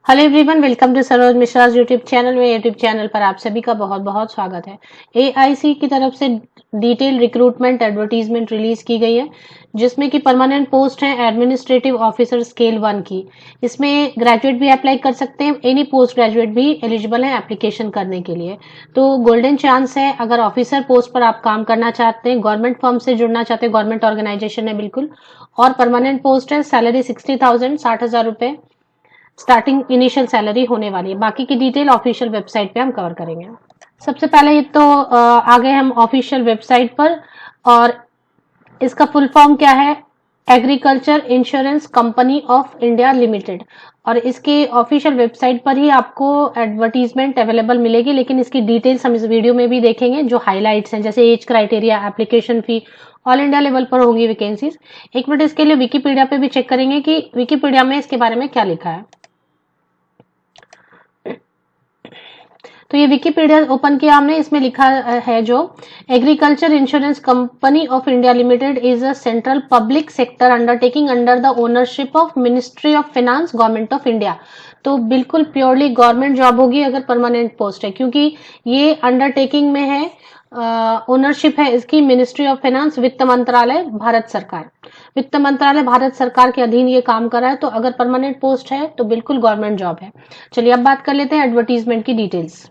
Hello everyone, welcome to Saroj Mishra YouTube channel में। YouTube channel पर आप सभी का बहुत बहुत स्वागत है। एआईसी की तरफ से डिटेल रिक्रूटमेंट एडवर्टीजमेंट रिलीज की गई है, जिसमें कि परमानेंट पोस्ट है एडमिनिस्ट्रेटिव ऑफिसर स्केल 1 की। इसमें ग्रेजुएट भी अप्लाई कर सकते हैं, एनी पोस्ट ग्रेजुएट भी एलिजिबल है एप्लीकेशन करने के लिए। तो गोल्डन चांस है, अगर ऑफिसर पोस्ट पर आप काम करना चाहते हैं, गवर्नमेंट फर्म से जुड़ना चाहते हैं, गवर्नमेंट ऑर्गेनाइजेशन है बिल्कुल, और परमानेंट पोस्ट है। सैलरी 60,000 60,000 रुपए स्टार्टिंग इनिशियल सैलरी होने वाली है। बाकी की डिटेल ऑफिशियल वेबसाइट पे हम कवर करेंगे। सबसे पहले तो आ गए हम ऑफिशियल वेबसाइट पर, और इसका फुल फॉर्म क्या है? Agriculture insurance company of India limited. और इसके ऑफिशियल वेबसाइट पर ही आपको एडवर्टीजमेंट अवेलेबल मिलेगी, लेकिन इसकी डिटेल्स हम इस वीडियो में भी देखेंगे। जो हाइलाइट्स हैं, जैसे age criteria, application fee, all India level पर होगी वैकेंसीज। एक मिनट, इसके लिए विकिपीडिया पे भी चेक करेंगे कि विकिपीडिया में इसके बारे में क्या लिखा है। तो ये विकिपीडिया ओपन किया हमने, इसमें लिखा है जो agriculture insurance company of India limited is a central public sector undertaking under the ownership of ministry of finance, government of India. तो बिल्कुल प्योरली गवर्नमेंट जॉब होगी अगर परमानेंट पोस्ट है, क्योंकि ये अंडरटेकिंग में है, ओनरशिप है इसकी मिनिस्ट्री ऑफ फाइनेंस, वित्त मंत्रालय, भारत सरकार। वित्त मंत्रालय भारत सरकार के अधीन ये काम कर रहा है, तो अगर परमानेंट पोस्ट है तो बिल्कुल गवर्नमेंट जॉब है। चलिए अब बात कर लेते हैं एडवर्टीजमेंट की डिटेल्स।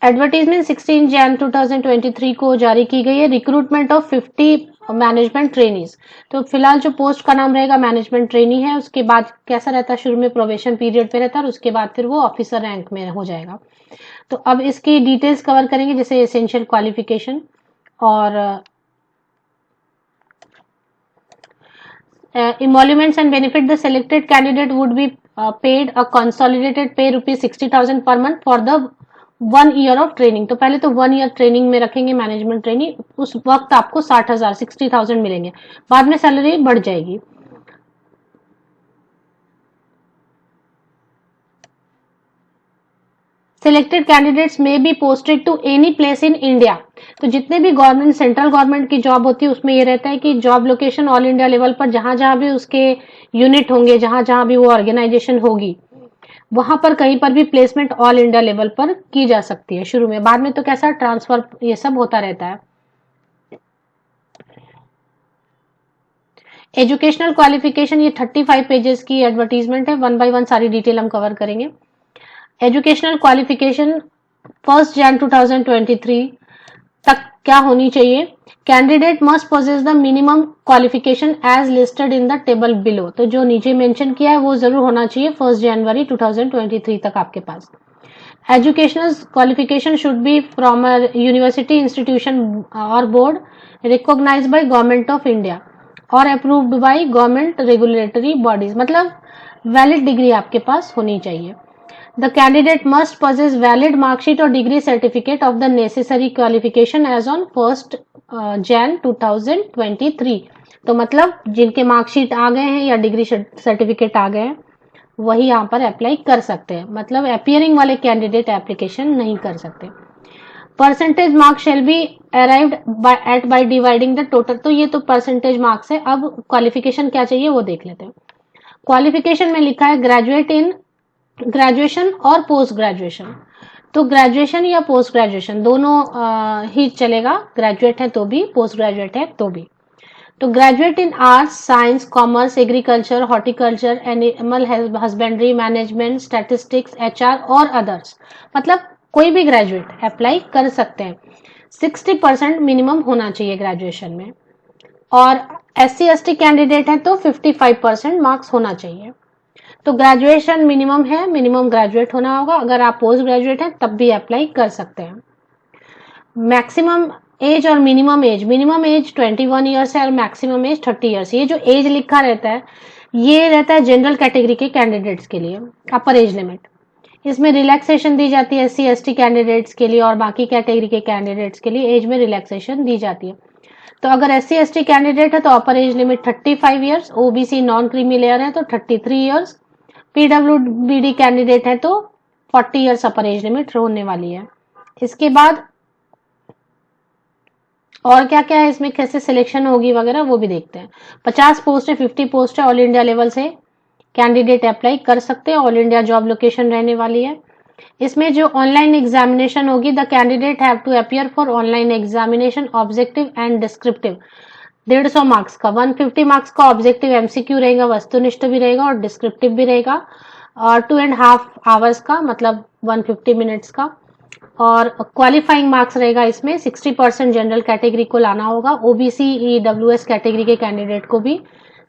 एडवर्टीजमेंट 16 जैन 2023 को जारी की गई है। Recruitment of 50 management trainees. तो फिलहाल जो पोस्ट का नाम रहेगा मैनेजमेंट ट्रेनी है। उसके बाद कैसा रहता है, शुरू में प्रोबेशन पीरियड पे रहता है और उसके बाद फिर वो ऑफिसर रैंक में हो जाएगा। तो अब इसकी डिटेल्स कवर करेंगे, जैसे एसेंशियल क्वालिफिकेशन और emoluments and benefit. The selected candidate would be paid a consolidated pay rupees 60,000 per month for the 1 year of training। तो पहले तो 1 year ट्रेनिंग में रखेंगे मैनेजमेंट ट्रेनिंग, उस वक्त आपको 60,000 60,000 मिलेंगे, बाद में सैलरी बढ़ जाएगी। Selected candidates may be posted to any place in India. तो जितने भी गवर्नमेंट, सेंट्रल गवर्नमेंट की जॉब होती है उसमें ये रहता है कि job location all India level पर जहां जहां भी उसके यूनिट होंगे, जहां जहां भी वो ऑर्गेनाइजेशन होगी, वहां पर कहीं पर भी प्लेसमेंट ऑल इंडिया लेवल पर की जा सकती है शुरू में। बाद में तो कैसा ट्रांसफर ये सब होता रहता है। एजुकेशनल क्वालिफिकेशन, ये 35 पेजेस की एडवर्टीजमेंट है, 1 बाय 1 सारी डिटेल हम कवर करेंगे। एजुकेशनल क्वालिफिकेशन 1 जनवरी 2023 तक क्या होनी चाहिए? Candidate must possess the minimum qualification as listed in the table below. तो जो नीचे मेंशन किया है वो जरूर होना चाहिए 1 जनवरी 2023 तक आपके पास। Educational qualification should be from a university, institution और board recognised by government of India और approved by government regulatory bodies. मतलब वैलिड डिग्री आपके पास होनी चाहिए। The candidate must possess valid mark sheet or degree certificate of the necessary qualification as on 1st Jan 2023। तो मतलब जिनके marksheet आ गए हैं या डिग्री सर्टिफिकेट आ गए हैं वही यहाँ पर अप्लाई कर सकते हैं। मतलब अपियरिंग वाले कैंडिडेट एप्लीकेशन नहीं कर सकते। Percentage marks shall be arrived at by dividing the total. तो ये तो परसेंटेज मार्क्स है। अब क्वालिफिकेशन क्या चाहिए वो देख लेते हैं। क्वालिफिकेशन में लिखा है ग्रेजुएट इन ग्रेजुएशन और पोस्ट ग्रेजुएशन। तो ग्रेजुएशन या पोस्ट ग्रेजुएशन दोनों ही चलेगा, ग्रेजुएट है तो भी, पोस्ट ग्रेजुएट है तो भी। तो graduate in arts, science, commerce, agriculture, horticulture, animal husbandry, management, statistics, HR और अदर्स। मतलब कोई भी ग्रेजुएट अप्लाई कर सकते हैं। 60% मिनिमम होना चाहिए ग्रेजुएशन में, और SC ST कैंडिडेट है तो 55% मार्क्स होना चाहिए। तो ग्रेजुएशन मिनिमम है, मिनिमम ग्रेजुएट होना होगा। अगर आप पोस्ट ग्रेजुएट हैं तब भी अप्लाई कर सकते हैं। मैक्सिमम एज और मिनिमम एज 21 ईयर्स है और मैक्सिमम एज 30 ईयर्स। ये जो एज लिखा रहता है ये रहता है जनरल कैटेगरी के कैंडिडेट्स के लिए, अपर एज लिमिट। इसमें रिलैक्सेशन दी जाती है SC ST कैंडिडेट्स के लिए, और बाकी कैटेगरी के कैंडिडेट्स के लिए एज में रिलैक्सेशन दी जाती है। तो अगर SC ST कैंडिडेट है तो अपर age limit 35 years, OBC non creamy layer है तो 33 ईयर्स, PWBD कैंडिडेट है तो 40 ईयर्स अपर एज लिमिट होने वाली है। इसके बाद और क्या क्या है इसमें, कैसे सिलेक्शन होगी वगैरह वो भी देखते हैं। 50 पोस्ट है, 50 पोस्ट है ऑल इंडिया लेवल से। कैंडिडेट अप्लाई कर सकते हैं। ऑल इंडिया जॉब लोकेशन रहने वाली है। इसमें जो ऑनलाइन एग्जामिनेशन होगी, the candidate have to appear for online examination objective and descriptive. 150 marks का, 150 मार्क्स का ऑब्जेक्टिव एमसीक्यू रहेगा, वस्तुनिष्ठ भी रहेगा और डिस्क्रिप्टिव भी रहेगा, और 2.5 आवर्स का, मतलब 150 मिनट्स का। और क्वालिफाइंग मार्क्स रहेगा इसमें 60% जनरल कैटेगरी को लाना होगा। ओबीसी ईडब्ल्यूएस कैटेगरी के कैंडिडेट को भी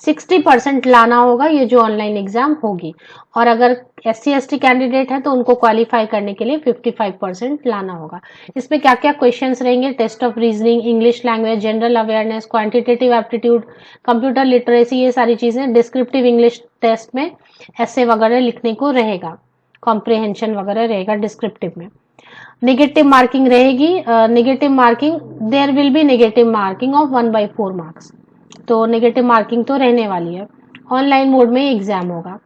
60% लाना होगा, ये जो ऑनलाइन एग्जाम होगी। और अगर एससी एसटी कैंडिडेट है तो उनको क्वालिफाई करने के लिए 55% लाना होगा। इसमें क्या क्या क्वेश्चंस रहेंगे? Test of reasoning, English language, general awareness, quantitative aptitude, computer literacy, ये सारी चीजें। डिस्क्रिप्टिव इंग्लिश टेस्ट में ऐसे वगैरह लिखने को रहेगा, कॉम्प्रिहेंशन वगैरह रहेगा डिस्क्रिप्टिव में। नेगेटिव मार्किंग रहेगी। Negative marking, there will be negative marking of 1/4 marks. तो नेगेटिव मार्किंग तो रहने वाली है। ऑनलाइन मोड में एग्जाम होगा।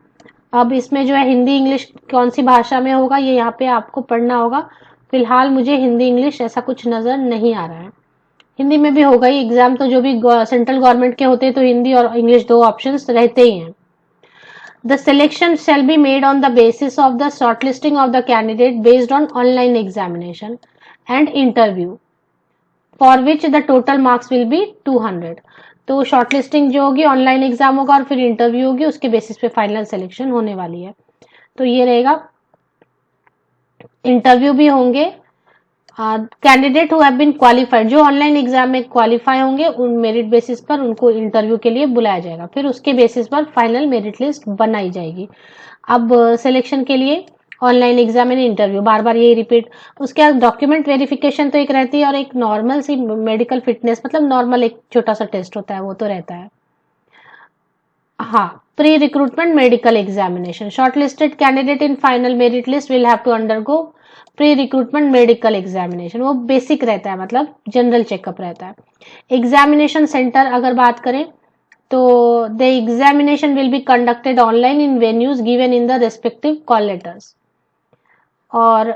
अब इसमें जो है हिंदी इंग्लिश कौन सी भाषा में होगा, ये यहाँ पे आपको पढ़ना होगा। फिलहाल मुझे हिंदी इंग्लिश ऐसा कुछ नजर नहीं आ रहा है। हिंदी में भी होगा ही एग्जाम, तो जो भी सेंट्रल गवर्नमेंट के होते हैं तो हिंदी और इंग्लिश 2 ऑप्शंस रहते ही हैं। The selection shall be made on the basis of the shortlisting of the candidate based on online examination and interview, for which the total marks will be 200. तो shortlisting जो होगी, ऑनलाइन एग्जाम होगा और फिर interview होगी, उसके basis पे final selection होने वाली है। तो ये रहेगा, इंटरव्यू भी होंगे। Candidate who have been qualified, जो ऑनलाइन एग्जाम में क्वालिफाई होंगे, उन मेरिट बेसिस पर उनको इंटरव्यू के लिए बुलाया जाएगा। फिर उसके बेसिस पर फाइनल मेरिट लिस्ट बनाई जाएगी। अब सिलेक्शन के लिए ऑनलाइन एग्जाम एंड इंटरव्यू, बार बार यही रिपीट। उसके बाद डॉक्यूमेंट वेरिफिकेशन तो एक रहती है, और एक नॉर्मल सी मेडिकल फिटनेस, मतलब नॉर्मल एक छोटा सा टेस्ट होता है, वो तो रहता है। हाँ, pre recruitment medical examination, shortlisted candidate in final merit list will have to undergo pre recruitment medical examination. वो बेसिक रहता है, मतलब जनरल चेकअप रहता है। एग्जामिनेशन सेंटर अगर बात करें तो the examination will be conducted online in venues given in the respective call letters. और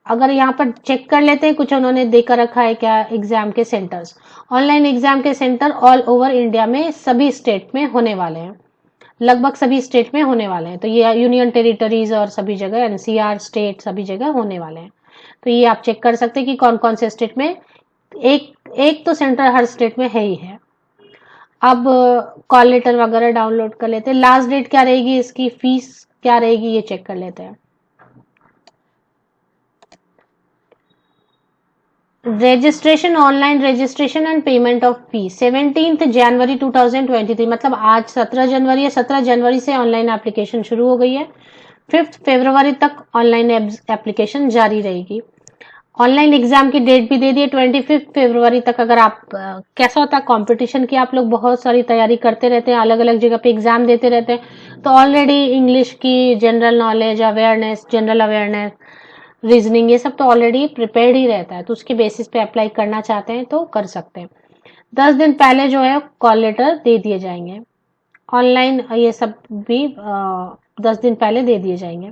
अगर यहाँ पर चेक कर लेते हैं, कुछ उन्होंने देकर रखा है क्या एग्जाम के सेंटर्स। ऑनलाइन एग्जाम के सेंटर ऑल ओवर इंडिया में सभी स्टेट में होने वाले हैं, लगभग सभी स्टेट में होने वाले हैं। तो ये यूनियन टेरिटरीज और सभी जगह, एनसीआर स्टेट, सभी जगह होने वाले हैं। तो ये आप चेक कर सकते हैं कि कौन कौन से स्टेट में, एक तो सेंटर हर स्टेट में है ही है। अब कॉल लेटर वगैरह डाउनलोड कर लेते हैं। लास्ट डेट क्या रहेगी, इसकी फीस क्या रहेगी, ये चेक कर लेते हैं। Registration, online registration and payment of fee 17 January 2023, मतलब आज 17 जनवरी है। 17 जनवरी से ऑनलाइन एप्लीकेशन शुरू हो गई है। 5 फरवरी तक ऑनलाइन एप्लीकेशन जारी रहेगी। ऑनलाइन एग्जाम की डेट भी दे दी है 25 फरवरी तक। अगर आप कैसा होता है कंपटीशन की, आप लोग बहुत सारी तैयारी करते रहते हैं, अलग अलग जगह पे एग्जाम देते रहते हैं, तो ऑलरेडी इंग्लिश की general knowledge, awareness, general awareness, reasoning, ये सब तो ऑलरेडी प्रिपेयर्ड ही रहता है। तो उसके बेसिस पे अप्लाई करना चाहते हैं तो कर सकते हैं। 10 दिन पहले जो है कॉल लेटर दे दिए जाएंगे। ऑनलाइन ये सब भी 10 दिन पहले दे दिए जाएंगे।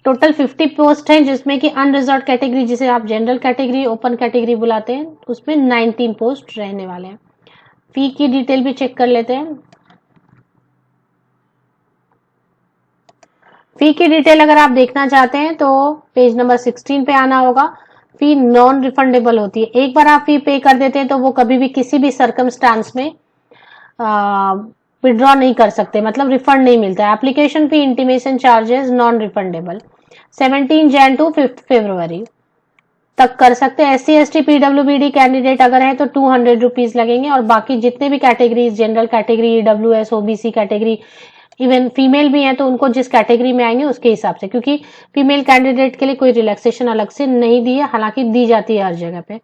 टोटल 50 पोस्ट हैं, जिसमें कि अनरिजर्व कैटेगरी, जिसे आप जनरल कैटेगरी, ओपन कैटेगरी बुलाते हैं, उसमें 19 पोस्ट रहने वाले हैं। फी की डिटेल भी चेक कर लेते हैं। फी की डिटेल अगर आप देखना चाहते हैं तो पेज नंबर 16 पे आना होगा। फी नॉन रिफंडेबल होती है। एक बार आप फी पे कर देते हैं तो वो कभी भी किसी भी सर्कमस्टांस में विड्रॉ नहीं कर सकते, मतलब रिफंड नहीं मिलता है। Application fee, intimation charges non refundable. 17 Jan to 5 फरवरी तक कर सकते हैं। SC ST PWBD कैंडिडेट अगर है तो 200 रुपीज लगेंगे, और बाकी जितने भी categories, general category, EWS, OBC category, even female भी हैं तो उनको जिस कैटेगरी में आएंगे उसके हिसाब से, क्योंकि फीमेल कैंडिडेट के लिए कोई रिलैक्सेशन अलग से नहीं दी है, हालांकि दी जाती है हर जगह पे।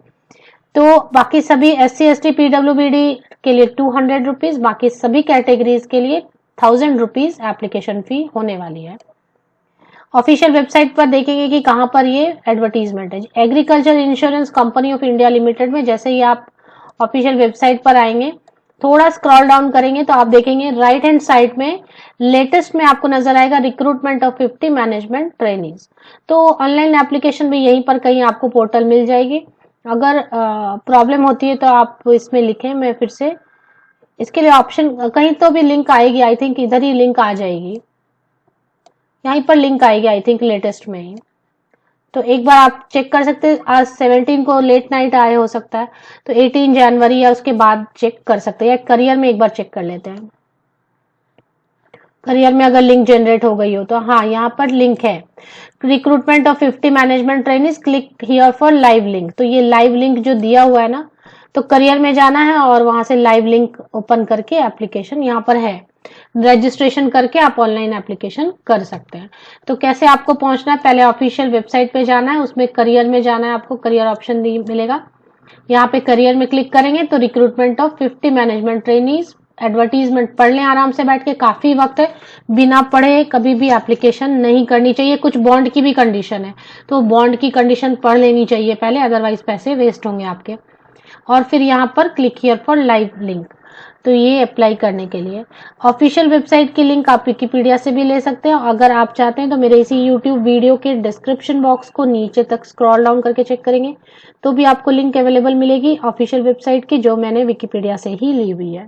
तो बाकी सभी SC ST PWBD के लिए 200 रुपीज, बाकी सभी कैटेगरीज के लिए 1000 रुपीज एप्लीकेशन फी होने वाली है। ऑफिशियल वेबसाइट पर देखेंगे कि कहां पर ये एडवर्टीजमेंट है। Agriculture insurance company of India limited में, जैसे ही आप ऑफिशियल वेबसाइट पर आएंगे, थोड़ा स्क्रॉल डाउन करेंगे तो आप देखेंगे राइट हैंड साइड में लेटेस्ट में आपको नजर आएगा रिक्रूटमेंट ऑफ 50 मैनेजमेंट ट्रेनीज। तो ऑनलाइन एप्लीकेशन भी यहीं पर कहीं आपको पोर्टल मिल जाएगी। अगर प्रॉब्लम होती है तो आप इसमें लिखें, मैं फिर से इसके लिए ऑप्शन कहीं तो भी लिंक आएगी, आई थिंक इधर ही लिंक आ जाएगी, यहीं पर लिंक आएगी आई थिंक लेटेस्ट में ही। तो एक बार आप चेक कर सकते हैं, आज 17 को लेट नाइट आए हो सकता है, तो 18 जनवरी या उसके बाद चेक कर सकते हैं, या करियर में एक बार चेक कर लेते हैं, करियर में अगर लिंक जनरेट हो गई हो तो। हाँ, यहाँ पर लिंक है, recruitment of 50 management training, click here for live link. तो ये लाइव लिंक जो दिया हुआ है ना, तो करियर में जाना है और वहां से लाइव लिंक ओपन करके एप्लीकेशन यहाँ पर है, रजिस्ट्रेशन करके आप ऑनलाइन एप्लीकेशन कर सकते हैं। तो कैसे आपको पहुंचना है, पहले ऑफिशियल वेबसाइट पे जाना है, उसमें करियर में जाना है, आपको करियर ऑप्शन मिलेगा, यहाँ पे करियर में क्लिक करेंगे तो recruitment of 50 management trainees advertisement पढ़ लें आराम से बैठ के, काफी वक्त है, बिना पढ़े कभी भी एप्लीकेशन नहीं करनी चाहिए। कुछ बॉन्ड की भी कंडीशन है, तो बॉन्ड की कंडीशन पढ़ लेनी चाहिए पहले, अदरवाइज पैसे वेस्ट होंगे आपके। और फिर यहाँ पर click here for live link, तो ये अप्लाई करने के लिए ऑफिशियल वेबसाइट की लिंक आप विकिपीडिया से भी ले सकते हैं। अगर आप चाहते हैं तो मेरे इसी यूट्यूब वीडियो के डिस्क्रिप्शन बॉक्स को नीचे तक स्क्रॉल डाउन करके चेक करेंगे तो भी आपको लिंक अवेलेबल मिलेगी ऑफिशियल वेबसाइट की, जो मैंने विकिपीडिया से ही ली हुई है।